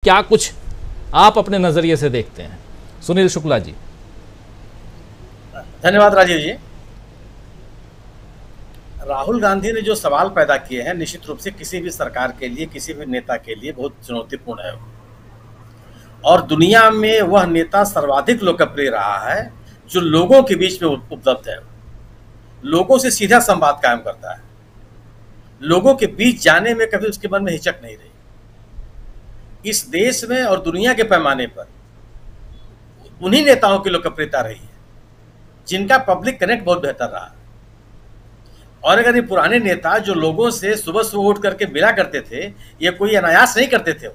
क्या कुछ आप अपने नजरिए से देखते हैं? सुनील शुक्ला जी। धन्यवाद राजीव जी। राहुल गांधी ने जो सवाल पैदा किए हैं निश्चित रूप से किसी भी सरकार के लिए, किसी भी नेता के लिए बहुत चुनौतीपूर्ण है। और दुनिया में वह नेता सर्वाधिक लोकप्रिय रहा है जो लोगों के बीच में उपलब्ध है, लोगों से सीधा संवाद कायम करता है, लोगों के बीच जाने में कभी उसके मन में हिचक नहीं रही। इस देश में और दुनिया के पैमाने पर उन्हीं नेताओं की लोकप्रियता रही है जिनका पब्लिक कनेक्ट बहुत बेहतर रहा। और अगर ये पुराने नेता जो लोगों से सुबह सुबह उठ करके मिला करते थे, ये कोई अनायास नहीं करते थे,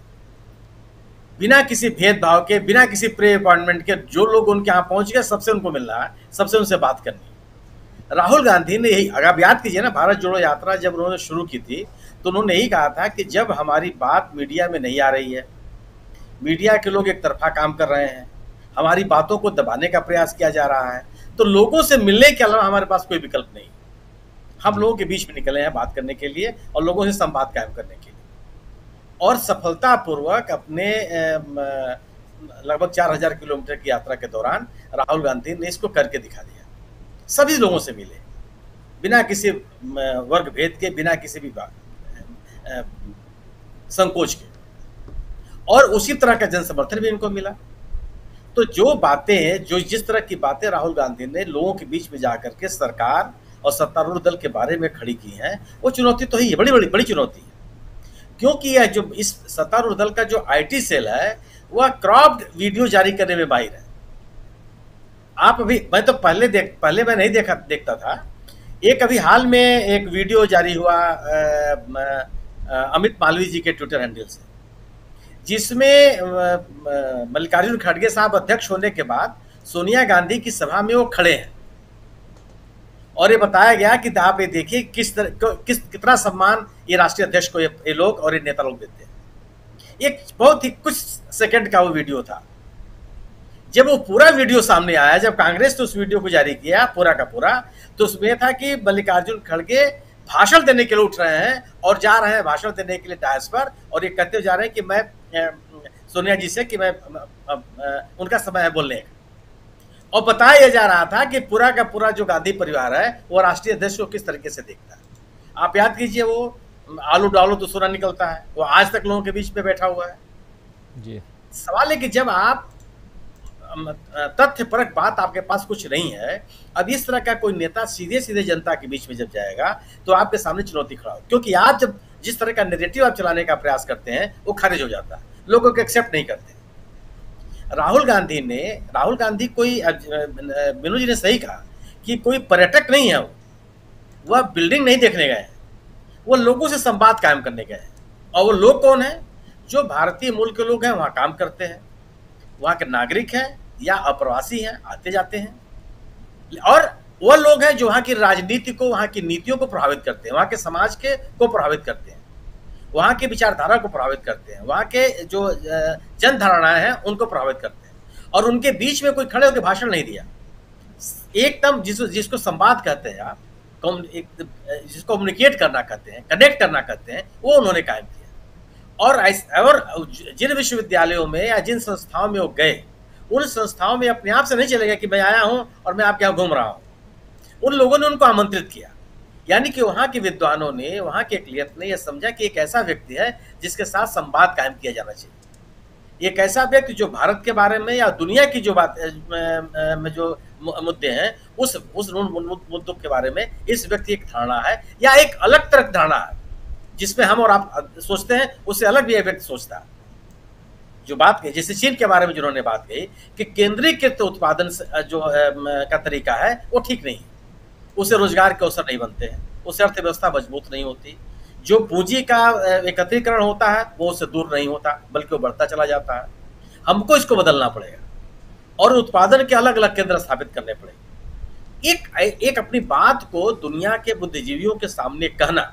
बिना किसी भेदभाव के, बिना किसी प्री अपॉइंटमेंट के, जो लोग उनके यहाँ पहुंच गए सबसे उनको मिलना है, सबसे उनसे बात करनी। राहुल गांधी ने यही, अगर आप याद कीजिए ना, भारत जोड़ो यात्रा जब उन्होंने शुरू की थी तो उन्होंने यही कहा था कि जब हमारी बात मीडिया में नहीं आ रही है, मीडिया के लोग एक तरफा काम कर रहे हैं, हमारी बातों को दबाने का प्रयास किया जा रहा है, तो लोगों से मिलने के अलावा हमारे पास कोई विकल्प नहीं। हम लोगों के बीच में निकले हैं बात करने के लिए और लोगों से संवाद कायम करने के लिए। और सफलतापूर्वक अपने लगभग 4000 किलोमीटर की यात्रा के दौरान राहुल गांधी ने इसको करके दिखा दिया। सभी लोगों से मिले, बिना किसी वर्ग भेद के, बिना किसी भी संकोच के, और उसी तरह का जन समर्थन भी इनको मिला। तो जो बातें, जो जिस तरह की बातें राहुल गांधी ने लोगों के बीच में जाकर के सरकार और सत्तारूढ़ दल के बारे में खड़ी की हैं, वो चुनौती तो ही है, बड़ी चुनौती है। क्योंकि यह जो इस सत्तारूढ़ दल का जो आईटी सेल है वह क्रॉप्ड वीडियो जारी करने में माहिर है। आप अभी, मैं तो पहले मैं नहीं देखता था। एक अभी हाल में एक वीडियो जारी हुआ अमित मालवीय जी के ट्विटर हैंडल से, जिसमें मल्लिकार्जुन खड़गे साहब अध्यक्ष होने के बाद सोनिया गांधी की सभा में वो खड़े हैं और ये बताया गया कि आप ये देखिए कितना सम्मान ये राष्ट्रीय अध्यक्ष को ये लोग और ये नेता लोग देते हैं। एक बहुत ही कुछ सेकंड का वो वीडियो था। जब वो पूरा वीडियो सामने आया, जब कांग्रेस ने उस वीडियो को जारी किया पूरा का पूरा, तो उसमें था कि मल्लिकार्जुन खड़गे भाषण देने के लिए उठ रहे हैं और जा रहे हैं भाषण देने के लिए डायस पर, और ये कहते जा रहे हैं कि मैं सोनिया जी से कि मैं उनका समय है बोलने का। और बताया जा रहा था कि पूरा का पूरा जो गांधी परिवार है वो राष्ट्रीय अध्यक्ष को किस तरीके से देखता है। आप याद कीजिए, वो आलू डालो तो सोना निकलता है, वो आज तक लोगों के बीच में बैठा हुआ है जी। सवाल है कि जब आप तथ्यपरक बात आपके पास कुछ नहीं है, अब इस तरह का कोई नेता सीधे सीधे जनता के बीच में जब जाएगा तो आपके सामने चुनौती खड़ा हो, क्योंकि आप जब जिस तरह का नैरेटिव आप चलाने का प्रयास करते हैं वो खारिज हो जाता है, लोगों को एक्सेप्ट नहीं करते। राहुल गांधी कोई, बिनू जी ने सही कहा कि कोई पर्यटक नहीं है, वह बिल्डिंग नहीं देखने गए हैं, वो लोगों से संवाद कायम करने गए हैं। और वो लोग कौन है? जो भारतीय मूल के लोग हैं, वहाँ काम करते हैं, वहाँ के नागरिक हैं या अप्रवासी हैं, आते जाते हैं। और वो लोग हैं जो वहाँ की राजनीति को, वहाँ की नीतियों को प्रभावित करते हैं, वहाँ के समाज को प्रभावित करते हैं, वहाँ की विचारधारा को प्रभावित करते हैं, वहाँ के जो जन धारणाएं हैं उनको प्रभावित करते हैं। और उनके बीच में कोई खड़े होकर भाषण नहीं दिया, एकदम जिसको संवाद कहते हैं आप, जिसको कम्युनिकेट करना कहते हैं, कनेक्ट करना कहते हैं, वो उन्होंने कायम किया। और जिन विश्वविद्यालयों में या जिन संस्थाओं में वो गए, उन संस्थाओं में अपने आप से नहीं चलेगा कि मैं आया हूं और मैं आपके यहाँ घूम रहा हूं। उन लोगों ने उनको आमंत्रित किया, यानी कि वहाँ के विद्वानों ने, वहाँ के अकलियत ने यह समझा कि एक ऐसा व्यक्ति है जिसके साथ संवाद कायम किया जाना चाहिए। एक ऐसा व्यक्ति जो भारत के बारे में या दुनिया की जो बात में जो मुद्दे हैं, उस मुद्दों के बारे में इस व्यक्ति एक धारणा है या एक अलग तरह की धारणा है, जिसमें हम और आप सोचते हैं उससे अलग भी एक व्यक्ति सोचता है। जो बात कही, जैसे चीन के बारे में जिन्होंने बात कही कि केंद्रीकृत उत्पादन जो का तरीका है वो ठीक नहीं है, उससे रोजगार के अवसर नहीं बनते हैं, उससे अर्थव्यवस्था मजबूत नहीं होती, जो पूंजी का एकत्रीकरण होता है वो उससे दूर नहीं होता बल्कि वो बढ़ता चला जाता है। हमको इसको बदलना पड़ेगा और उत्पादन के अलग अलग केंद्र स्थापित करने पड़ेंगे। एक अपनी बात को दुनिया के बुद्धिजीवियों के सामने कहना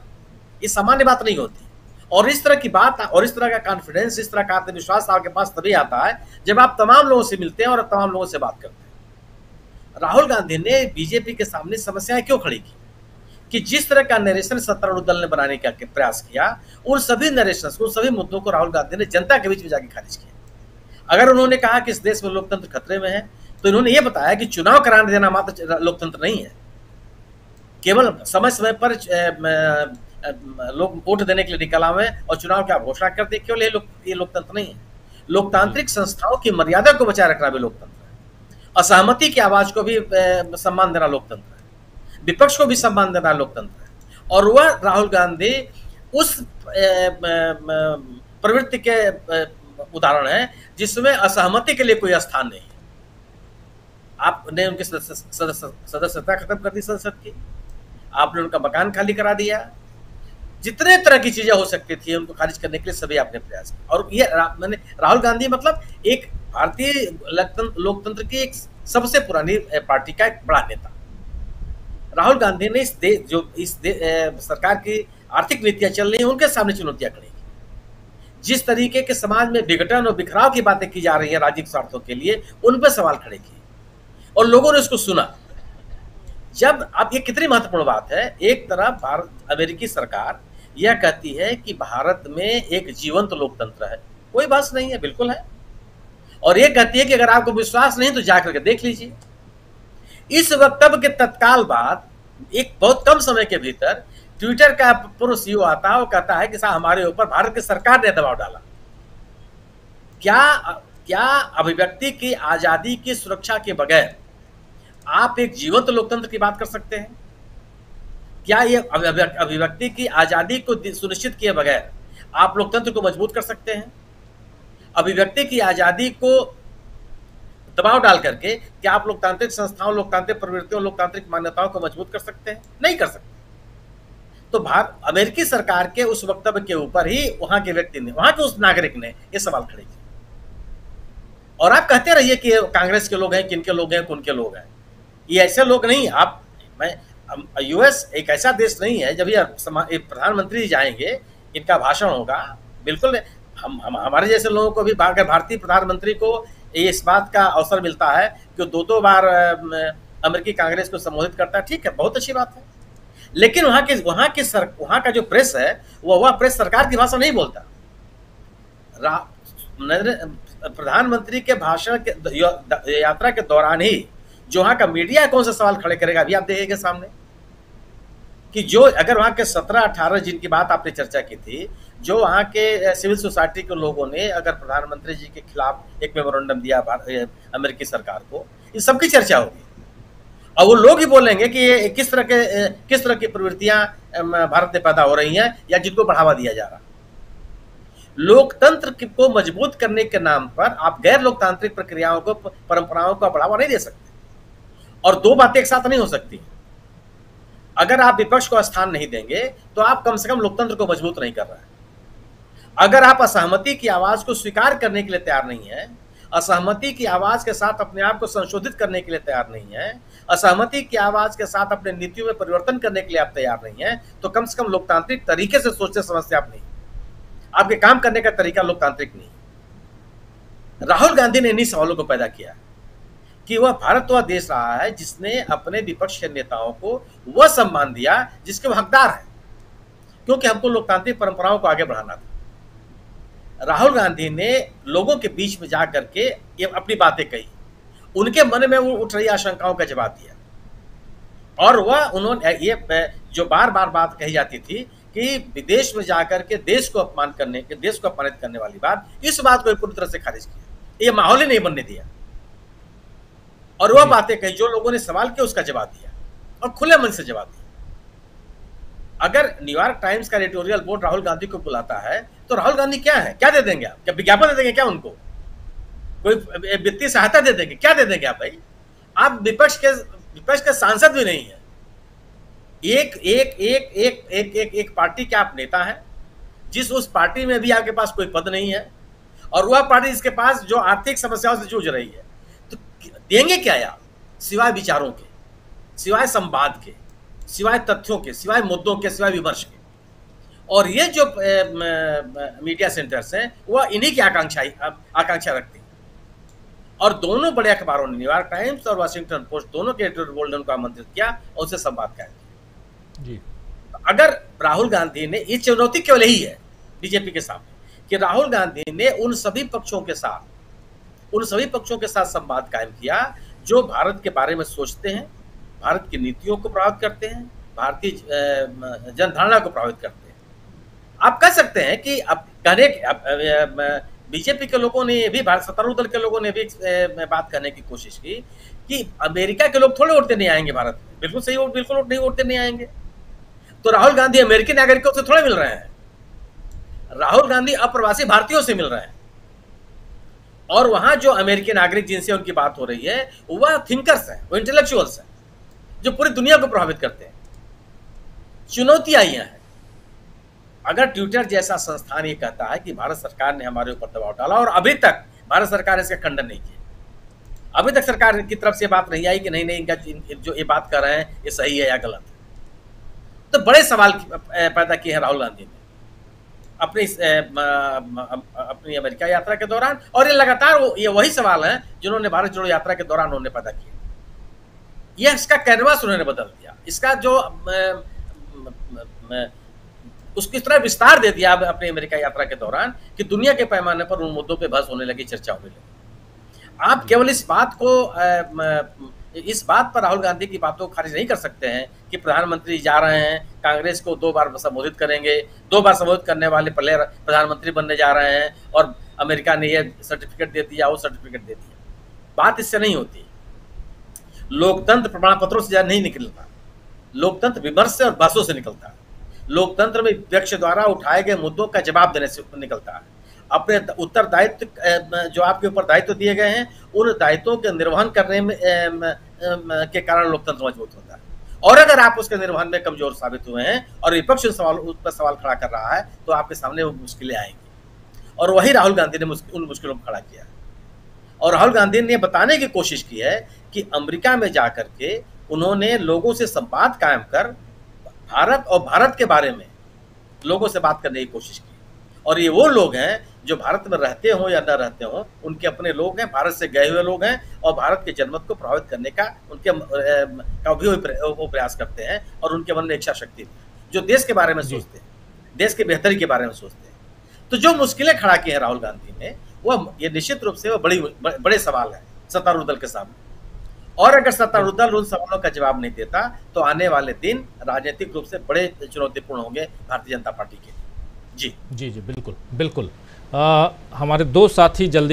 ये सामान्य बात नहीं होती, और इस तरह की बात और इस तरह का कॉन्फिडेंस, इस तरह का आत्मविश्वास आपके पास तभी आता है जब आप तमाम लोगों से मिलते हैं और तमाम लोगों से बात करते हैं। राहुल गांधी ने बीजेपी के सामने समस्याएं क्यों खड़ी की? कि जिस तरह का नरेशन सत्तारूढ़ दल ने बनाने का प्रयास किया, उन सभी नरेशंस को, उन सभी मुद्दों को राहुल गांधी ने जनता के बीच में जाके खारिज किया। अगर उन्होंने कहा कि इस देश में लोकतंत्र खतरे में है, तो इन्होंने ये बताया कि चुनाव कराने देना मात्र लोकतंत्र नहीं है। केवल समय समय पर लोग वोट देने के लिए निकल आवे और चुनाव की घोषणा कर दे, केवल ये लोकतंत्र नहीं है। लोकतांत्रिक संस्थाओं की मर्यादा को बचाए रखना भी लोकतंत्र है। असहमति की आवाज को भी सम्मान देना लोकतंत्र है। विपक्ष को भी सम्मान देना लोकतंत्र है। और वह राहुल गांधी उस प्रवृत्ति के उदाहरण है जिसमें असहमति के लिए कोई स्थान नहीं है। आपने उनकी सदस्यता खत्म कर दी संसद की, आपने उनका मकान खाली करा दिया, जितने तरह की चीजें हो सकती थी उनको खारिज करने के लिए सभी आपने प्रयास किया। और ये मैंने राहुल गांधी मतलब एक भारतीय लोकतंत्र की एक सबसे पुरानी पार्टी का एक बड़ा नेता। राहुल गांधी ने इस सरकार की आर्थिक नीतियां चल रही हैं उनके सामने चुनौतियां खड़ी की। जिस तरीके के समाज में विघटन और बिखराव की बातें की जा रही हैं राजनीतिक स्वार्थों के लिए, उन पर सवाल खड़े किए और लोगों ने उसको सुना। जब अब ये कितनी महत्वपूर्ण बात है, एक तरफ अमेरिकी सरकार यह कहती है कि भारत में एक जीवंत लोकतंत्र है, कोई बहस नहीं है, बिल्कुल है, और ये कहती है कि अगर आपको विश्वास नहीं तो जाकर के देख लीजिए। इस वक्तव्य के तत्काल बाद एक बहुत कम समय के भीतर ट्विटर का पूर्व सीईओ आता है और कहता है कि साहब हमारे ऊपर भारत की सरकार ने दबाव डाला। क्या अभिव्यक्ति की आजादी की सुरक्षा के बगैर आप एक जीवंत लोकतंत्र की बात कर सकते हैं? क्या ये अभिव्यक्ति की आजादी को सुनिश्चित किए बगैर आप लोकतंत्र को मजबूत कर सकते हैं? अभिव्यक्ति की आजादी को दबाव डाल करके क्या आप लोकतांत्रिक संस्थाओं, लोकतांत्रिक प्रवृत्तियों, लोकतांत्रिक मान्यताओं को मजबूत कर सकते हैं? नहीं कर सकते। तो अमेरिकी सरकार के उस वक्तव्य के ऊपर ही वहां के व्यक्ति ने, वहां के उस नागरिक ने ये सवाल खड़े किए। और आप कहते रहिए कि कांग्रेस के लोग हैं, किनके लोग हैं, कौन के लोग हैं। ये ऐसे लोग नहीं। यूएस एक ऐसा देश नहीं है जब ये प्रधानमंत्री जाएंगे, इनका भाषण होगा, बिल्कुल हम हमारे जैसे लोगों को भी अगर भारतीय प्रधानमंत्री को इस बात का अवसर मिलता है कि दो बार अमेरिकी कांग्रेस को संबोधित करता है, ठीक है, बहुत अच्छी बात है। लेकिन वहां का जो प्रेस है वह प्रेस सरकार की भाषा नहीं बोलता। प्रधानमंत्री के भाषण के यात्रा के दौरान ही जो वहां का मीडिया कौन सा सवाल खड़े करेगा, अभी आप देखिएगा सामने कि जो अगर वहां के 17-18 जिनकी बात आपने चर्चा की थी, जो वहां के सिविल सोसाइटी के लोगों ने अगर प्रधानमंत्री जी के खिलाफ एक मेमोरेंडम दिया अमेरिकी सरकार को, इस सबकी चर्चा होगी। और वो लोग ही बोलेंगे कि ये किस तरह की प्रवृत्तियां भारत में पैदा हो रही हैं या जिनको बढ़ावा दिया जा रहा। लोकतंत्र को मजबूत करने के नाम पर आप गैर लोकतांत्रिक प्रक्रियाओं को, परंपराओं को बढ़ावा नहीं दे सकते। और दो बातें एक साथ नहीं हो सकती। अगर आप विपक्ष को स्थान नहीं देंगे तो आप कम से कम लोकतंत्र को मजबूत नहीं कर रहे हैं। अगर आप असहमति की आवाज को स्वीकार करने के लिए तैयार नहीं है, असहमति की आवाज के साथ अपने आप को संशोधित करने के लिए तैयार नहीं है, असहमति की आवाज के साथ अपने नीतियों में परिवर्तन करने के लिए आप तैयार नहीं है, तो कम से कम लोकतांत्रिक तरीके से सोचते समझते आप नहीं, आपके काम करने का तरीका लोकतांत्रिक नहीं। राहुल गांधी ने इन्हीं सवालों को पैदा किया कि वह भारत वह देश रहा है जिसने अपने विपक्ष के नेताओं को वह सम्मान दिया जिसके वो हकदार है, क्योंकि हमको लोकतांत्रिक परंपराओं को आगे बढ़ाना था। राहुल गांधी ने लोगों के बीच में जाकर के ये अपनी बातें कही, उनके मन में वो उठ रही आशंकाओं का जवाब दिया। और उन्होंने ये जो बार बार बात कही जाती थी कि विदेश में जाकर के देश को अपमानित करने वाली बात, इस बात को पूरी तरह से खारिज किया। ये माहौल ही नहीं बनने दिया। और वह बातें कही जो लोगों ने सवाल किया, उसका जवाब दिया और खुले मन से जवाब दिया। अगर न्यूयॉर्क टाइम्स का एडिटोरियल बोर्ड राहुल गांधी को बुलाता है तो राहुल गांधी क्या है, क्या दे देंगे आप? क्या विज्ञापन दे देंगे? क्या उनको कोई वित्तीय सहायता दे देंगे? क्या दे देंगे आप भाई? आप विपक्ष के सांसद भी नहीं है। एक पार्टी के आप नेता हैं, जिस उस पार्टी में भी आपके पास कोई पद नहीं है, और वह पार्टी जिसके पास जो आर्थिक समस्याओं से जूझ रही है, तो देंगे क्या यार? सिवाय विचारों के, सिवाय संवाद के, सिवाय तथ्यों के, सिवाय मुद्दों के, सिवाय विमर्श के। और ये जो मीडिया सेंटर्स हैं वह इन्हीं की आकांक्षा रखते हैं। और दोनों बड़े अखबारों ने, न्यूयॉर्क टाइम्स और वाशिंगटन पोस्ट, दोनों के एडिटोरियल बोर्ड ने उनको आमंत्रित किया और उससे संवाद कायम किया। जी। अगर राहुल गांधी ने, ये चुनौती केवल यही है बीजेपी के सामने कि राहुल गांधी ने उन सभी पक्षों के साथ संवाद कायम किया जो भारत के बारे में सोचते हैं, भारत की नीतियों को प्रभावित करते हैं, भारतीय जनधारणा को प्रभावित करते हैं। आप कह सकते हैं कि अब बीजेपी के लोगों ने भी, भारत सत्तारूढ़ दल के लोगों ने भी बात करने की कोशिश की कि अमेरिका के लोग थोड़े वोटते नहीं आएंगे भारत में, बिल्कुल सही, बिल्कुल नहीं वोटते नहीं आएंगे। तो राहुल गांधी अमेरिकी नागरिकों से थोड़े मिल रहे हैं, राहुल गांधी अप्रवासी भारतीयों से मिल रहे हैं। और वहां जो अमेरिकी नागरिक जिनसे उनकी बात हो रही है वह थिंकर्स हैं, वो इंटेलेक्चुअल्स हैं जो पूरी दुनिया को प्रभावित करते हैं। चुनौतियां यह है, अगर ट्विटर जैसा संस्थान ये कहता है कि भारत सरकार ने हमारे ऊपर दबाव डाला और अभी तक भारत सरकार ने इसका खंडन नहीं किया, अभी तक सरकार की तरफ से बात नहीं आई कि नहीं इनका जो ये बात कर रहे हैं ये सही है या गलत है, तो बड़े सवाल पैदा किए हैं राहुल गांधी ने अपनी अमेरिका यात्रा के दौरान। और ये लगातार ये वही सवाल हैं जिन्होंने भारत जोड़ो यात्रा के दौरान उन्होंने पैदा किए। ये इसका कैनवास उन्होंने बदल दिया, इसका जो उसकी तरह विस्तार दे दिया अपनी अमेरिका यात्रा के दौरान कि दुनिया के पैमाने पर उन मुद्दों पे बहस होने लगी, चर्चा होने लगी। आप केवल इस बात पर राहुल गांधी की बातों को खारिज नहीं कर सकते हैं कि प्रधानमंत्री जा रहे हैं, कांग्रेस को 2 बार संबोधित करेंगे, 2 बार संबोधित करने वाले पहले प्रधानमंत्री बनने जा रहे हैं और अमेरिका ने ये सर्टिफिकेट दे दिया, वो सर्टिफिकेट दे दिया। बात इससे नहीं होती। लोकतंत्र प्रमाण पत्रों से नहीं निकलता, लोकतंत्र विमर्श से और बहसों से निकलता है। लोकतंत्र में विपक्ष द्वारा उठाए गए मुद्दों का जवाब देने से निकलता है। अपने उत्तरदायित्व, जो आपके ऊपर दायित्व दिए गए हैं, उन दायित्वों के निर्वहन करने में के कारण लोकतंत्र मजबूत होता है। और अगर आप उसके निर्वहन में कमजोर साबित हुए हैं और विपक्ष उस पर सवाल खड़ा कर रहा है तो आपके सामने वो मुश्किलें आएंगी। और वही राहुल गांधी ने उन मुश्किलों को खड़ा किया। और राहुल गांधी ने बताने की कोशिश की है कि अमेरिका में जाकर के उन्होंने लोगों से संवाद कायम कर भारत और भारत के बारे में लोगों से बात करने की कोशिश की। और ये वो लोग हैं जो भारत में रहते हों या न रहते हों, उनके अपने लोग हैं, भारत से गए हुए लोग हैं और भारत के जनमत को प्रभावित करने का भी वो प्रयास करते हैं। और उनके मन में इच्छा शक्ति जो देश के बारे में सोचते हैं, देश के बेहतरी के बारे में सोचते हैं। तो जो मुश्किलें खड़ा की हैं राहुल गांधी ने, वह ये निश्चित रूप से वो बड़े सवाल है सत्तारूढ़ दल के सामने। और अगर सत्तारूढ़ दल उन सवालों का जवाब नहीं देता तो आने वाले दिन राजनीतिक रूप से बड़े चुनौतीपूर्ण होंगे भारतीय जनता पार्टी के लिए। जी जी जी, बिल्कुल बिल्कुल। हमारे 2 साथी जल्दी